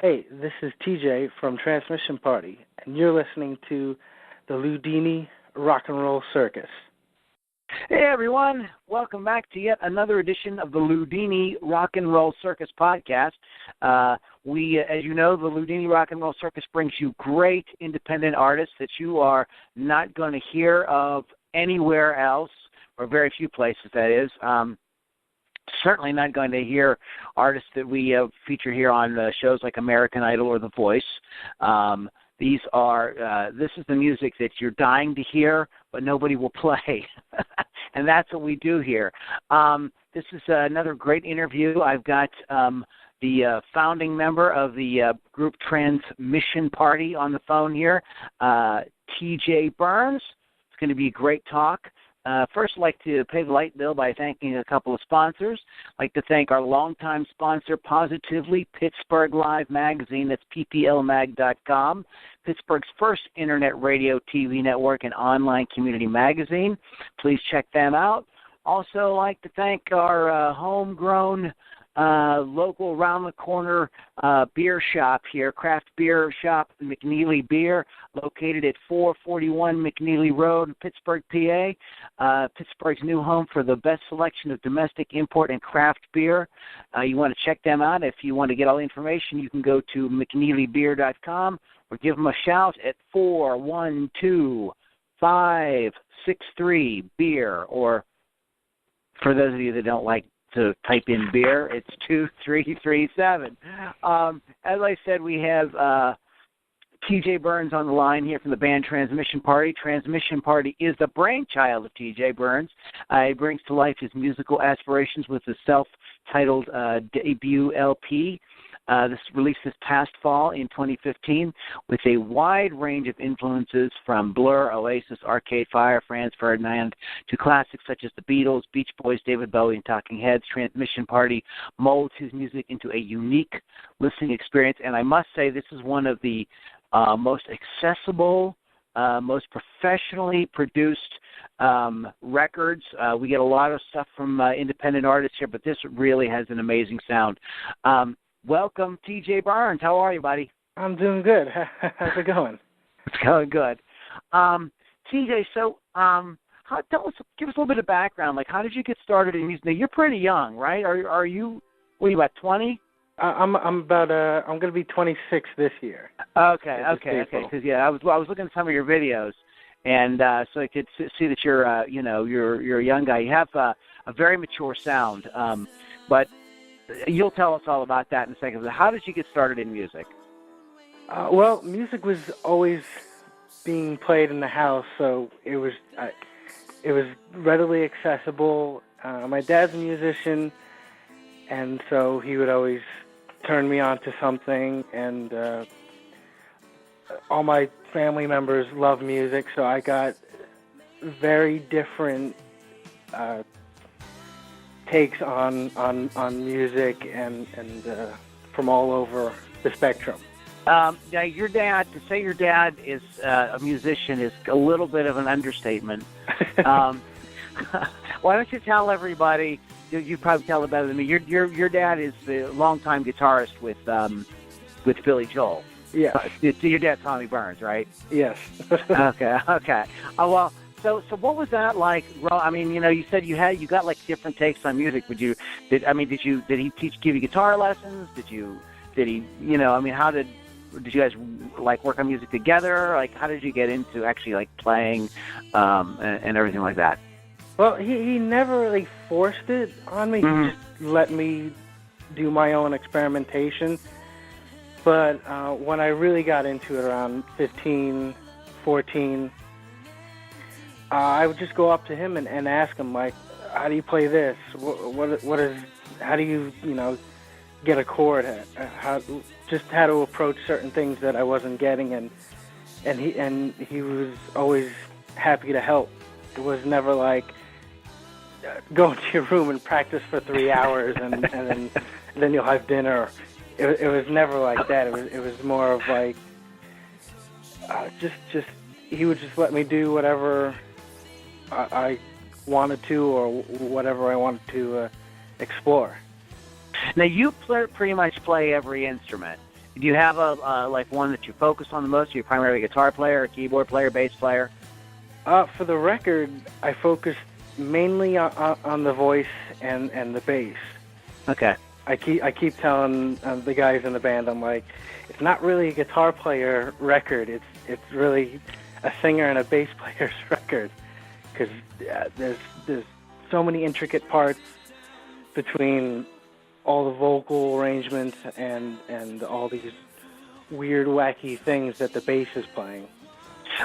Hey, this is TJ from Transmission Party, and you're listening to the Loudini Rock and Roll Circus. Hey, everyone. Welcome back to yet another edition of the Loudini Rock and Roll Circus podcast. As you know, the Loudini Rock and Roll Circus brings you great independent artists that you are not going to hear of anywhere else, or very few places, that is. Certainly not going to hear artists that we feature here on shows like American Idol or The Voice. This is the music that you're dying to hear, but nobody will play. And that's what we do here. This is another great interview. I've got the founding member of the group Transmission Party on the phone here, TJ Byrnes. It's going to be a great talk. First, I'd like to pay the light bill by thanking a couple of sponsors. I'd like to thank our longtime sponsor, Positively, Pittsburgh Live Magazine. That's pplmag.com, Pittsburgh's first internet radio, TV network, and online community magazine. Please check them out. Also, I'd like to thank our homegrown, local around-the-corner beer shop here, craft beer shop, McNeely Beer, located at 441 McNeely Road, Pittsburgh, PA. Pittsburgh's new home for the best selection of domestic import and craft beer. You want to check them out. If you want to get all the information, you can go to mcneelybeer.com or give them a shout at 412-563-BEER, or for those of you that don't like to type in beer, it's 2337. As I said, we have TJ Byrnes on the line here from the band Transmission Party. Transmission Party is the brainchild of TJ Byrnes. He brings to life his musical aspirations with the self-titled debut LP. This released this past fall in 2015 with a wide range of influences from Blur, Oasis, Arcade Fire, Franz Ferdinand, to classics such as the Beatles, Beach Boys, David Bowie and Talking Heads. Transmission Party molds his music into a unique listening experience, and I must say this is one of the most accessible, most professionally produced records. We get a lot of stuff from independent artists here, but this really has an amazing sound. Welcome, TJ Byrnes. How are you, buddy? I'm doing good. How's it going? It's going good. TJ, so give us a little bit of background. Like, how did you get started in music? Now, you're pretty young, right? Are you? What are you, about 20? I'm about I'm going to be 26 this year. Okay. Because I was looking at some of your videos, and so I could see that you're you're a young guy. You have a very mature sound, but you'll tell us all about that in a second. How did you get started in music? Well, music was always being played in the house, so it was readily accessible. My dad's a musician, and so he would always turn me on to something, and all my family members love music, so I got very different takes on music and from all over the spectrum. Now, to say your dad is a musician is a little bit of an understatement. Why don't you tell everybody? You probably tell it better than me. Your dad is the longtime guitarist with Billy Joel. Yeah. Your dad's Tommy Byrnes, right? Yes. Okay. Well. So what was that like? Well, I mean, you said you got like different takes on music. Did he give you guitar lessons? Did he, how did you guys like work on music together? Like, how did you get into actually like playing, and everything like that? Well, he never really forced it on me. Mm-hmm. He just let me do my own experimentation. But when I really got into it around 15, 14, I would just go up to him and ask him, like, how do you play this? How do you, get a chord? How to approach certain things that I wasn't getting, and he was always happy to help. It was never like go into your room and practice for 3 hours and then you'll have dinner. It was never like that. It was more of like just he would just let me do whatever I wanted to, or whatever I wanted to explore. Now, you pretty much play every instrument. Do you have a like one that you focus on the most? Are you primarily a guitar player, a keyboard player, bass player? For the record, I focused mainly on the voice and the bass. Okay. I keep telling the guys in the band, I'm like, it's not really a guitar player record. It's really a singer and a bass player's record, because there's so many intricate parts between all the vocal arrangements and all these weird, wacky things that the bass is playing.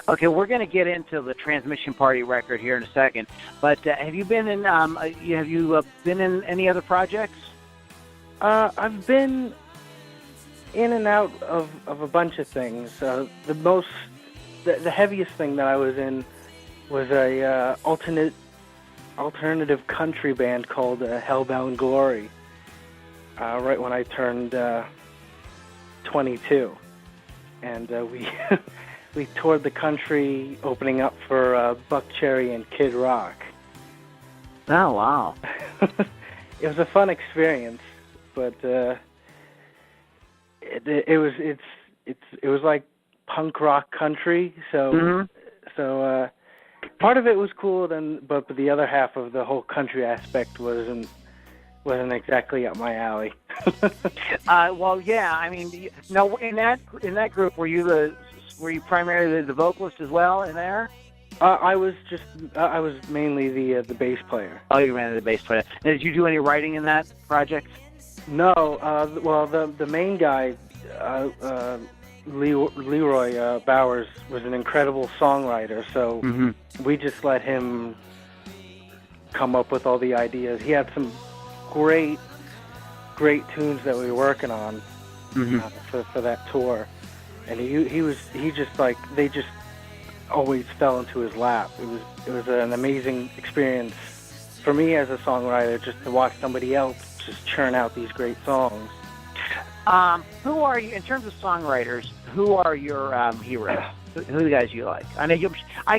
Okay, we're going to get into the Transmission Party record here in a second, but have you been in any other projects? I've been in and out of a bunch of things. The heaviest thing that I was in was a alternative country band called Hellbound Glory. Right when I turned 22, and we we toured the country, opening up for Buck Cherry and Kid Rock. Oh wow! It was a fun experience, but it was like punk rock country. So part of it was cool, but the other half of the whole country aspect wasn't exactly up my alley. Well, yeah. I mean, no. In that group, were you primarily the vocalist as well in there? I was mainly the bass player. Oh, you ran the bass player. Now, did you do any writing in that project? No. Well, the main guy, Leroy Bowers, was an incredible songwriter. So we just let him come up with all the ideas. He had some great tunes that we were working on for that tour, and he just like, they just always fell into his lap. It was an amazing experience for me as a songwriter, just to watch somebody else just churn out these great songs. Who are you, in terms of songwriters, who are your heroes? Who are the guys you like? I know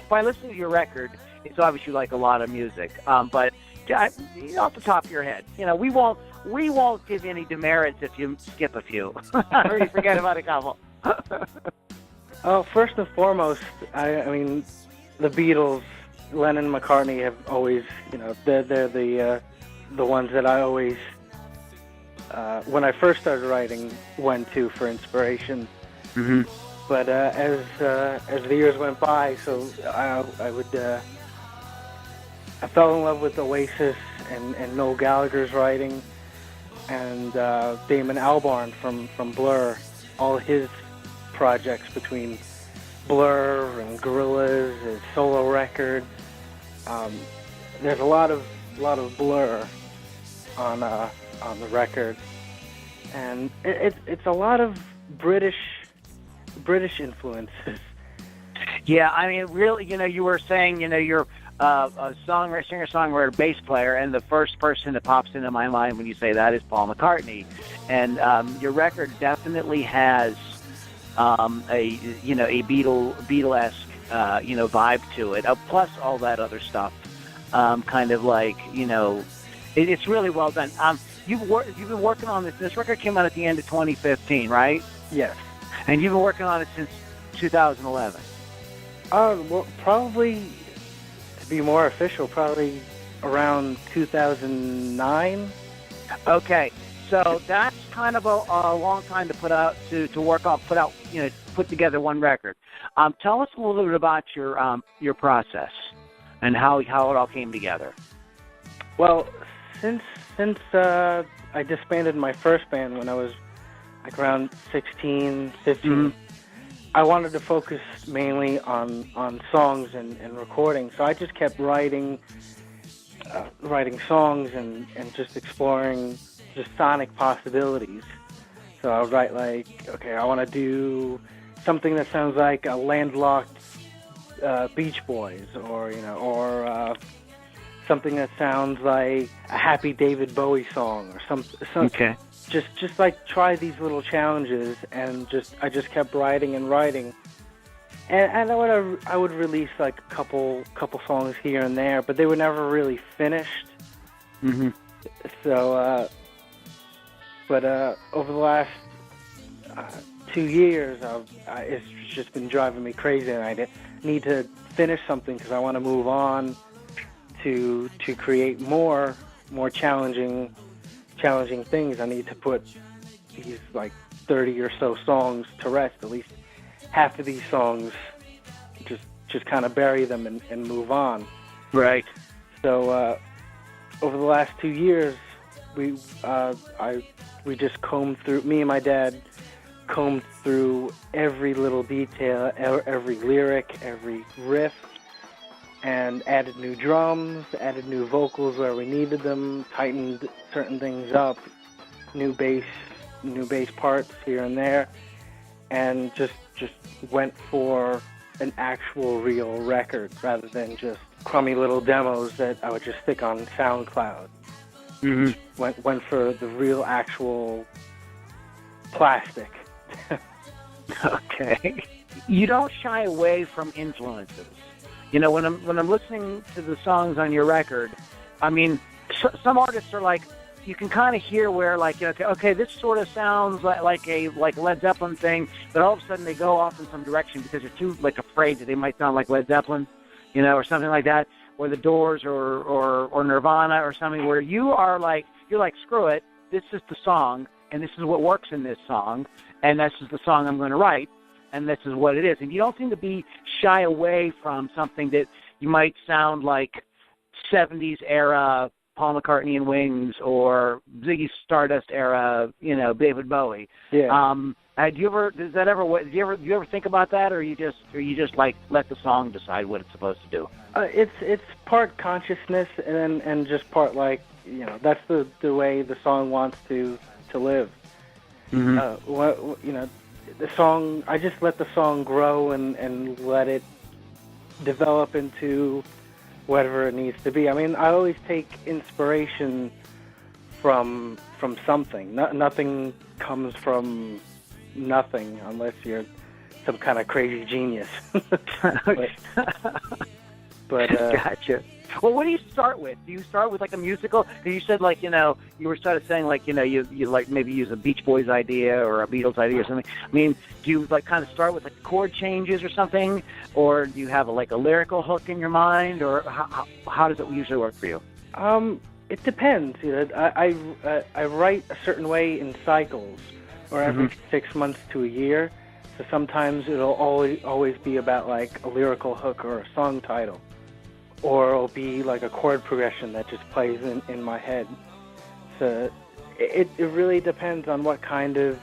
by listening to your record, it's obvious you like a lot of music, but off the top of your head, we won't give any demerits if you skip a few or you forget about a couple. Oh, first and foremost, I mean, the Beatles, Lennon and McCartney have always, they're the ones that I always, when I first started writing, went to for inspiration. But as the years went by, so I fell in love with Oasis and Noel Gallagher's writing, and Damon Albarn from Blur, all his projects between Blur and Gorillaz, his solo record. There's a lot of Blur on the record, and it's a lot of British influences. Yeah, I mean, really, you were saying, you're a singer-songwriter, bass player, and the first person that pops into my mind when you say that is Paul McCartney. And your record definitely has a Beatle-esque vibe to it. Plus all that other stuff, kind of like, it's really well done. You've been working on this. This record came out at the end of 2015, right? Yes. And you've been working on it since 2011. Well, probably, to be more official, probably around 2009. Okay, so that's kind of a long time to put together one record. Tell us a little bit about your process and how it all came together. Well, since I disbanded my first band when I was like around 16, 15, I wanted to focus mainly on songs and recording. So I just kept writing songs and just exploring just sonic possibilities. So I would write like, okay, I want to do something that sounds like a Landlocked Beach Boys, or something that sounds like a Happy David Bowie song, or some. Okay. Just like try these little challenges, and I just kept writing and writing, and I would release like a couple songs here and there, but they were never really finished. So, but over the last 2 years, it's just been driving me crazy, and I need to finish something because I want to move on to create more challenging things. I need to put these like 30 or so songs to rest. At least half of these songs, just kind of bury them and move on. Right. So over the last 2 years, we just combed through. Me and my dad combed through every little detail, every lyric, every riff, and added new drums, added new vocals where we needed them, tightened certain things up, new bass parts here and there, and just went for an actual real record rather than just crummy little demos that I would just stick on SoundCloud. Mm-hmm. Went for the real actual plastic. Okay. You don't shy away from influences. You know, when I'm listening to the songs on your record, I mean, some artists are like, you can kind of hear where, like, you know, okay, this sort of sounds like a Led Zeppelin thing, but all of a sudden they go off in some direction because they're too like afraid that they might sound like Led Zeppelin, you know, or something like that, or the Doors, or Nirvana, or something where you're like, screw it, this is the song, and this is what works in this song, and this is the song I'm going to write, and this is what it is. And you don't seem to be shy away from something that you might sound like 70s era Paul McCartney and Wings, or Ziggy Stardust era, you know, David Bowie. Yeah. Do you ever think about that, or you just like let the song decide what it's supposed to do? It's part consciousness and just part like, you know, that's the way the song wants to live. Mm-hmm. You know, the song, I just let the song grow and let it develop into whatever it needs to be. I mean, I always take inspiration from something. Nothing comes from nothing unless you're some kind of crazy genius. but Gotcha. Well, what do you start with? Do you start with like a musical? Because you said, like, you know, you were sort of saying, like, you know, you like maybe use a Beach Boys idea or a Beatles idea or something. I mean, do you like kind of start with like chord changes or something, or do you have a lyrical hook in your mind, or how does it usually work for you? It depends. You know, I write a certain way in cycles, or every 6 months to a year. So sometimes it'll always be about like a lyrical hook or a song title, or it'll be like a chord progression that just plays in my head. So it really depends on what kind of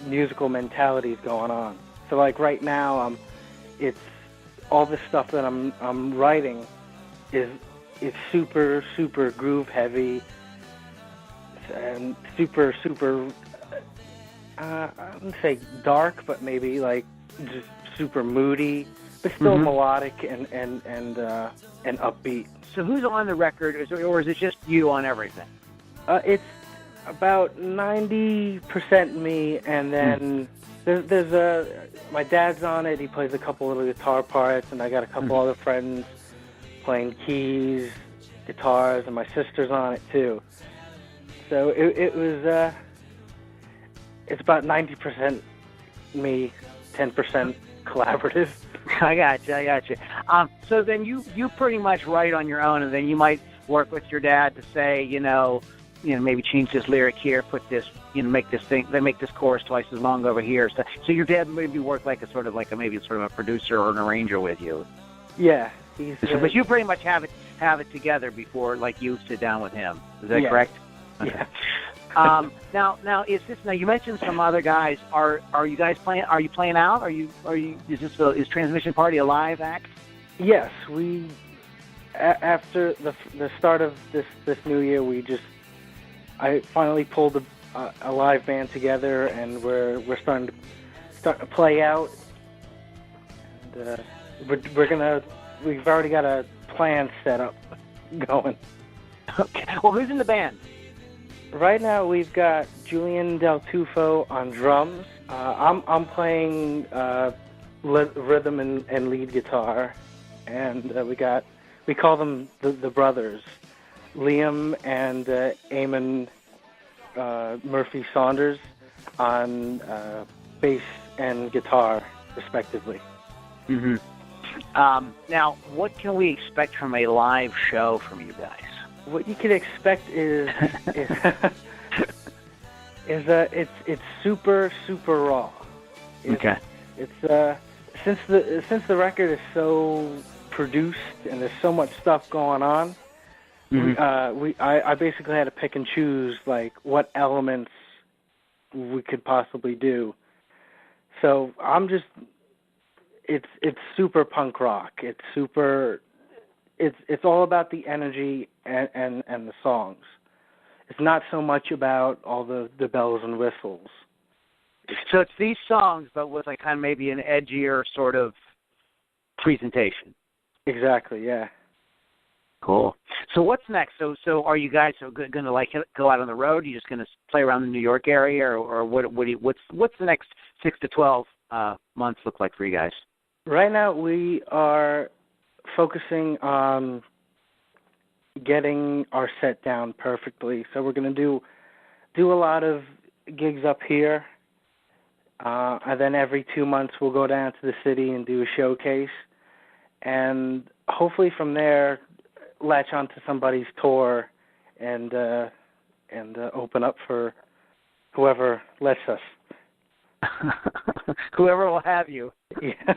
musical mentality is going on. So like right now, it's all the stuff that I'm writing is super groove heavy and super I wouldn't say dark, but maybe like just super moody, but still melodic and upbeat. So who's on the record, or is it just you on everything? It's about 90% me, and then there's my dad's on it. He plays a couple little guitar parts, and I got a couple other friends playing keys, guitars, and my sister's on it too. So it was it's about 90% me, 10% collaborative. I got you. So then you pretty much write on your own, and then you might work with your dad to say, you know, maybe change this lyric here, put this, make this thing, then make this chorus twice as long over here. So your dad maybe work like a producer or an arranger with you. Yeah, but you pretty much have it together before, like, you sit down with him. Is that correct? Yeah. Now you mentioned some other guys. Are you guys playing? Are you playing out? Is Transmission Party a live act? Yes, we after the start of this new year, I finally pulled a live band together, and we're starting to play out. And we've already got a plan set up going. Okay. Well, who's in the band? Right now, we've got Julian Del Tufo on drums. I'm playing rhythm and lead guitar, and we call them the brothers, Liam and Eamon Murphy Saunders on bass and guitar, respectively. Mm-hmm. Now, what can we expect from a live show from you guys? What you can expect is it's super raw. Okay. It's since the record is so produced and there's so much stuff going on. Mm-hmm. I basically had to pick and choose like what elements we could possibly do. So it's super punk rock. It's all about the energy and the songs. It's not so much about all the bells and whistles. So it's these songs, but with like kind of maybe an edgier sort of presentation. Exactly. Yeah. Cool. So what's next? So are you guys going to like go out on the road? Are you just going to play around the New York area, or what's the next 6 to 12 months look like for you guys? Right now we are focusing on getting our set down perfectly. So we're going to do a lot of gigs up here, and then every 2 months we'll go down to the city and do a showcase, and hopefully from there latch onto somebody's tour and open up for whoever lets us. Whoever will have you. Yeah.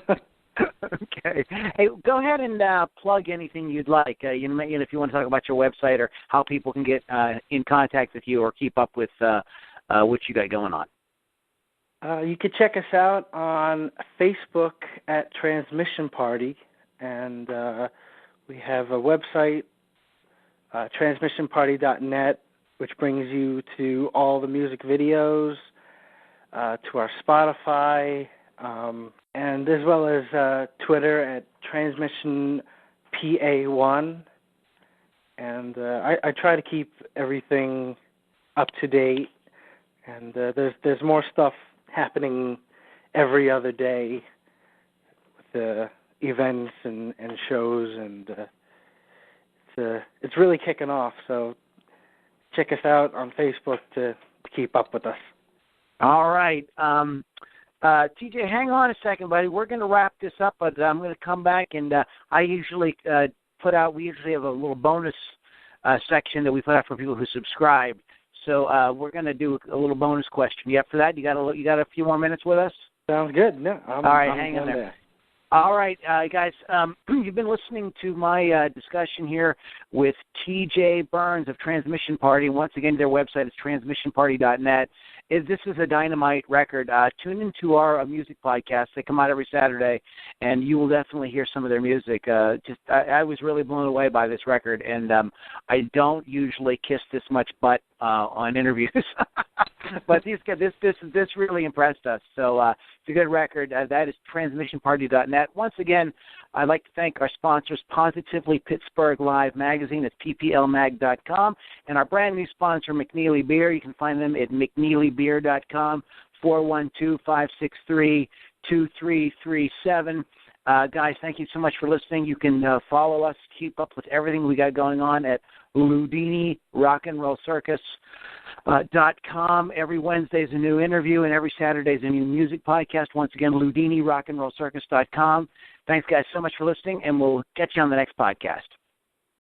Okay. Hey, go ahead and plug anything you'd like. If you want to talk about your website or how people can get in contact with you or keep up with what you got going on. You can check us out on Facebook at Transmission Party, and we have a website, transmissionparty.net, which brings you to all the music videos, to our Spotify, and as well as Twitter at TransmissionPA1. And I try to keep everything up to date, and there's more stuff happening every other day with the events and shows, and it's really kicking off. So check us out on Facebook to keep up with us. All right. TJ, hang on a second, buddy. We're going to wrap this up, but I'm going to come back, and I usually we usually have a little bonus section that we put out for people who subscribe. So we're going to do a little bonus question. You up for that? You got a few more minutes with us? Sounds good. No, all right, hang on there. All right, guys, you've been listening to my discussion here with TJ Byrnes of Transmission Party. Once again, their website is transmissionparty.net. This is a dynamite record. Tune into our music podcast. They come out every Saturday, and you will definitely hear some of their music. I was really blown away by this record, and I don't usually kiss this much butt on interviews, but this really impressed us. So it's a good record. That is transmissionparty.net. Once again, I'd like to thank our sponsors, Positively Pittsburgh Live Magazine. It's pplmag.com. And our brand new sponsor, McNeely Beer. You can find them at mcneelybeer.com, 412-563-2337. Guys, thank you so much for listening. You can follow us, keep up with everything we got going on at Loudini Rock and Roll Circus. .com. Every Wednesday is a new interview, and every Saturday is a new music podcast. Once again, Loudini Rock and Roll Circus.com. Thanks, guys, so much for listening, and we'll catch you on the next podcast.